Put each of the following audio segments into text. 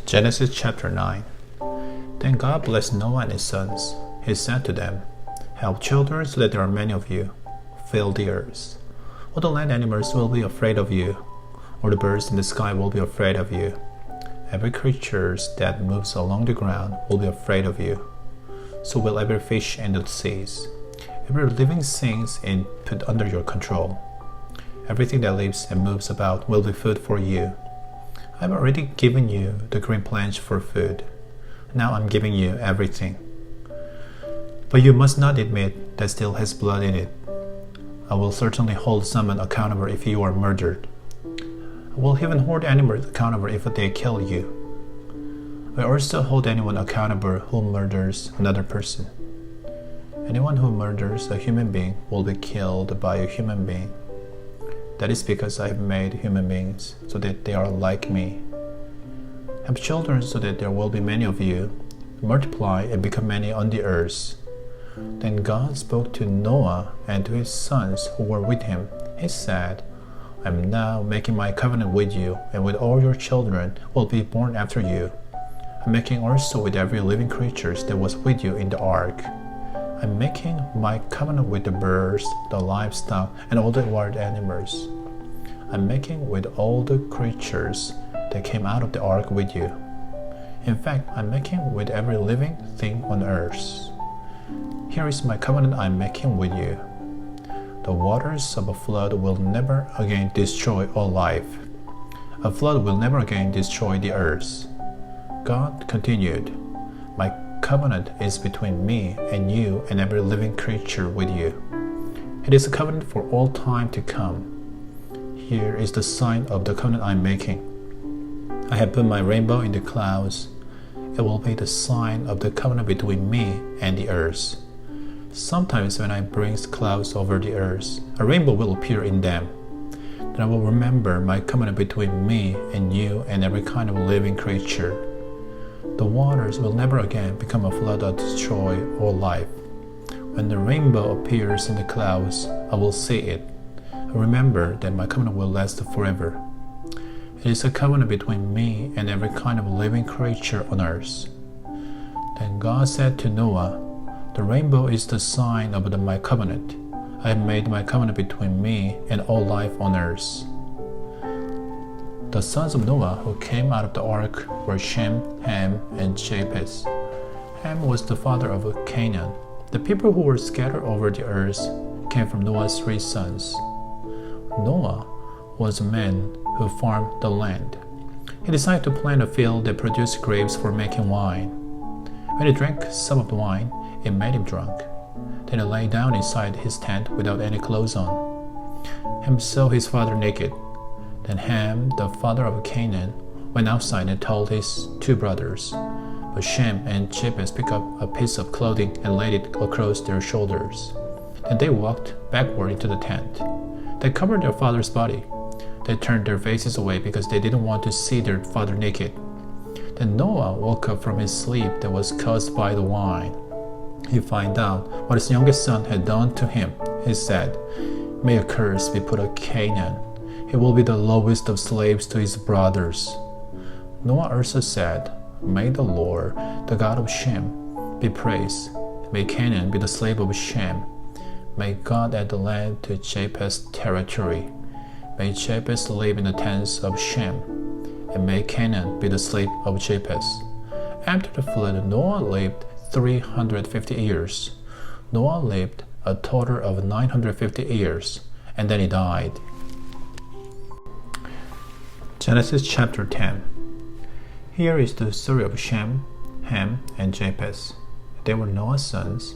Genesis chapter 9. Then God blessed Noah and his sons. He said to them, "Have children so that there are many of you. Fill the earth. All the land animals will be afraid of you. All the birds in the sky will be afraid of you. Every creature that moves along the ground will be afraid of you. So will every fish in the seas. Every living thing is put under your control. Everything that lives and moves about will be food for you. I have already given you the green plants for food. Now I'm giving you everything. But you must not eat meat that still has blood in it. I will certainly hold someone accountable if you are murdered. I will even hold animals accountable if they kill you. I also hold anyone accountable who murders another person. Anyone who murders a human being will be killed by a human being. That is because I have made human beings so that they are like me. Have children so that there will be many of you. Multiply and become many on the earth." Then God spoke to Noah and to his sons who were with him. He said, "I am now making my covenant with you, and with all your children who will be born after you. I'm making also with every living creature that was with you in the ark. I'm making my covenant with the birds, the livestock, and all the wild animals. I'm making with all the creatures that came out of the ark with you. In fact, I'm making with every living thing on earth. Here is my covenant I'm making with you. The waters of a flood will never again destroy all life. A flood will never again destroy the earth." God continued, "My covenant is between me and you and every living creature with you. It is a covenant for all time to come. Here is the sign of the covenant I'm making. I have put my rainbow in the clouds. It will be the sign of the covenant between me and the earth. Sometimes when I bring clouds over the earth, a rainbow will appear in them. Then I will remember my covenant between me and you and every kind of living creature. The waters will never again become a flood that destroy all life. When the rainbow appears in the clouds, I will see it. Remember that my covenant will last forever. It is a covenant between me and every kind of living creature on earth." Then God said to Noah, "The rainbow is the sign of my covenant. I have made my covenant between me and all life on earth." The sons of Noah who came out of the ark were Shem, Ham, and Japheth. Ham was the father of Canaan. The people who were scattered over the earth came from Noah's 3 sons. Noah was a man who farmed the land. He decided to plant a field that produced grapes for making wine. When he drank some of the wine, it made him drunk. Then he lay down inside his tent without any clothes on. Ham saw his father naked. Then Ham, the father of Canaan, went outside and told his 2 brothers. But Shem and Japheth picked up a piece of clothing and laid it across their shoulders. Then they walked backward into the tent. They covered their father's body. They turned their faces away because they didn't want to see their father naked. Then Noah woke up from his sleep that was caused by the wine. He found out what his youngest son had done to him. He said, "May a curse be put on Canaan. He will be the lowest of slaves to his brothers." Noah also said, "May the Lord, the God of Shem, be praised. May Canaan be the slave of Shem. May God add the land to Japheth's territory. May Japheth live in the tents of Shem, and may Canaan be the slave of Japheth." After the flood, Noah lived 350 years. Noah lived a total of 950 years, and then he died. Genesis chapter 10. Here is the story of Shem, Ham, and Japheth. They were Noah's sons.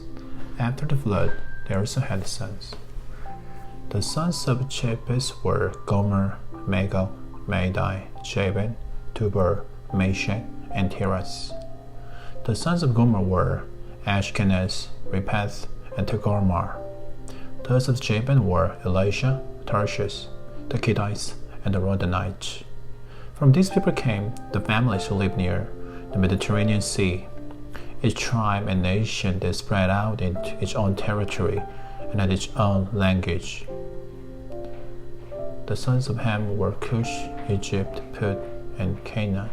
After the flood, they also had sons. The sons of Japheth were Gomer, Magog, Madai, Javan, Tubal, Meshech, and Tiras. The sons of Gomer were Ashkenaz, Rephath, and Togarmah. Those of Javan were Elisha, Tarshish, the Kenites, and the Rodanites. From these people came the families who lived near the Mediterranean Sea. Each tribe and nation that spread out into its own territory and had its own language. The sons of Ham were Cush, Egypt, Put, and Canaan.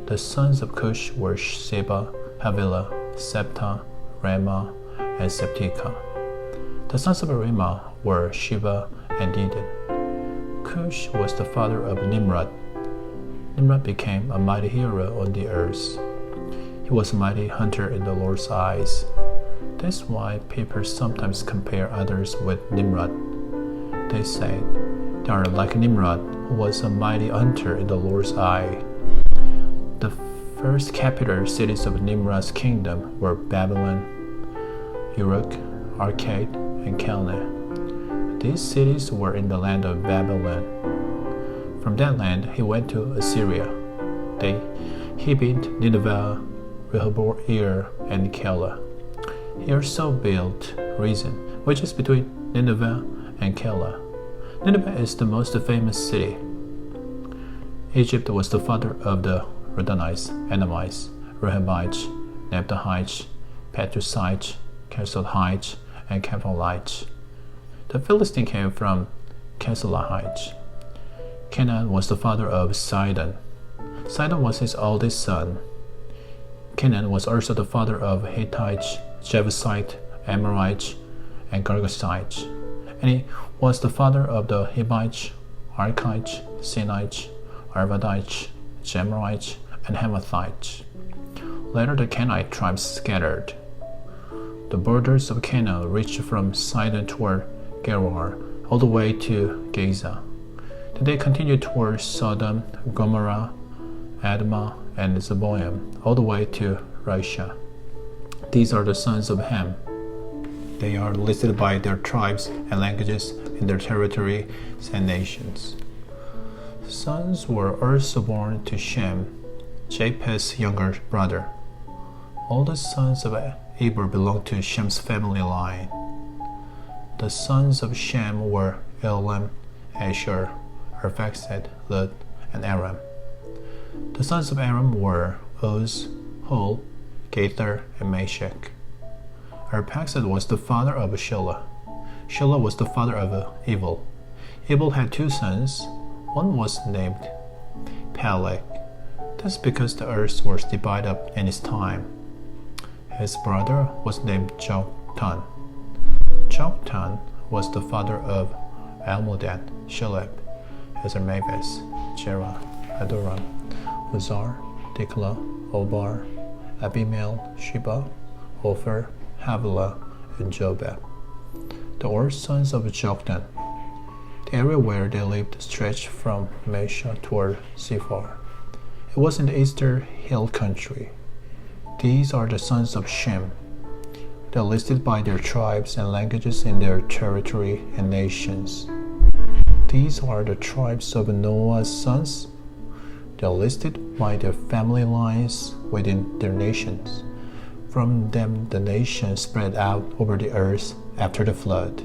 The sons of Cush were Sheba, Havilah, Septa, Ramah, and Septika. The sons of Ramah were Sheba and Dedan. Cush was the father of Nimrod. Nimrod became a mighty hero on the earth. He was a mighty hunter in the Lord's eyes. That's why people sometimes compare others with Nimrod. They say they are like Nimrod, who was a mighty hunter in the Lord's eye. The first capital cities of Nimrod's kingdom were Babylon, Uruk, Arcade, and Calneh. These cities were in the land of Babylon. From that land he went to Assyria. He beat Nineveh, Rehoboth, and Calah. He also built Rezin, which is between Nineveh and Calah. Nineveh is the most famous city. Egypt was the father of the Rodanites, Anamites, Rehabites, Naphtuhites, Perizzites, Casluhites, and Caphtorites. The Philistine came from Casluhites. Canaan was the father of Sidon. Sidon was his oldest son. Canaan was also the father of Hittites, Jebusites, Amorites, and Girgashites. And he was the father of the Hivites, Archites, Sinites, Arvadites, Gemarites, and Hamathites. Later the Canaanite tribes scattered. The borders of Canaan reached from Sidon toward Gerar all the way to Gaza. Then they continued toward Sodom, Gomorrah, Admah, and Zeboim, all the way to Risha. These are the sons of Ham. They are listed by their tribes and languages in their territories and nations. Sons were also born to Shem, Japheth's younger brother. All the sons of Eber belonged to Shem's family line. The sons of Shem were Elam, Asher, Arphaxad, Lud, and Aram. The sons of Aram were Uz, Hul, Gaither, and Meshach. Arphaxad was the father of Shelah. Shelah was the father of Ebal. Ebal had two sons. One was named Peleg. That's because the earth was divided up in his time. His brother was named Joktan. Joktan was the father of Almodad, Sheleb, Hazarmaves, Jerah, Adoram, Uzar, Diklah, Obar, Abimael, Sheba, Ophir, Havilah, and Jobab. The old sons of Joktan. The area where they lived stretched from Mesha toward Sephar. It was in the eastern hill country. These are the sons of Shem. They are listed by their tribes and languages in their territory and nations. These are the tribes of Noah's sons. They are listed by their family lines within their nations. From them the nations spread out over the earth after the flood.